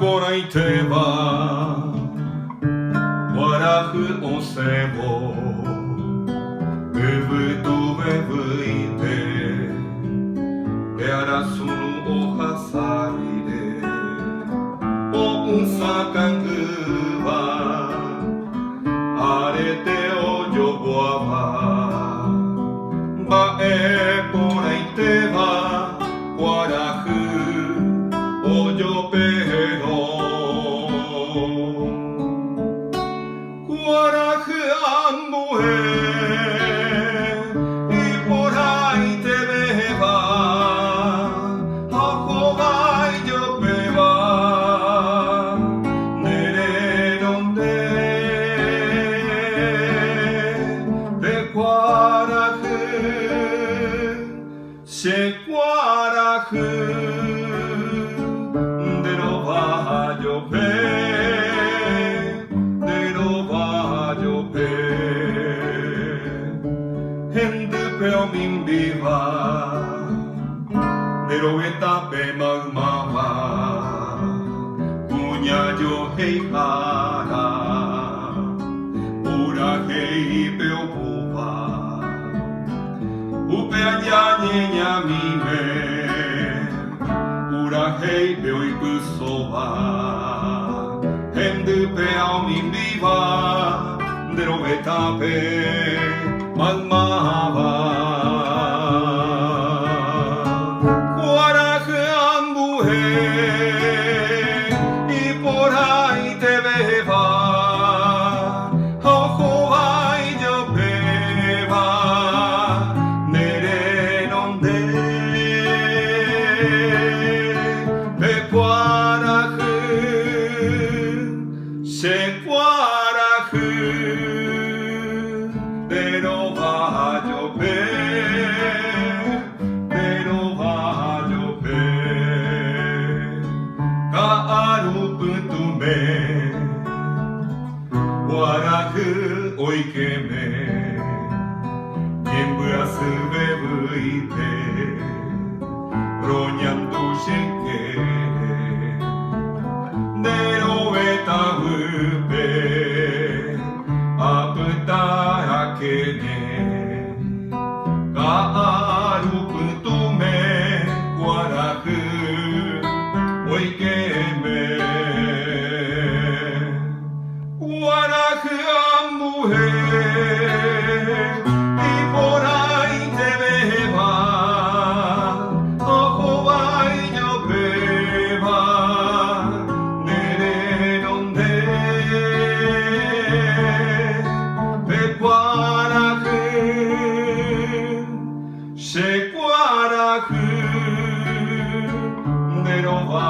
Agora em Teba, Guarahu on sebo, Bebe tu bebe ite, Beara sunu o hasaire, O unsakanguba, Arete o joboaba, Bae pora em Teba, Guarahu o jopero. Guarahu ambuhe, y por ahí te beba, Ahobai jopeba, nere donde de Guarahu, se Guarahu. Min viva, pero esta pe magmava, punya yo hei hara, ura hei peo pupa, upe anya nyenya mime, ura hei peo ikusoba, hendu peo min viva, pero esta pe magmava. Se Guarahu, pero va a llover, pero va a llover. Kaaru puntume, Guarahu oikeme, Yenbuasu bebuite, Ronyandu shenkere. Kaaru puntume, Guarahu oikeme. Guarahu ambuhe, y por ahí te beba, Ahobai jopeba, nere donde de Guarahu, se Guarahu, pero va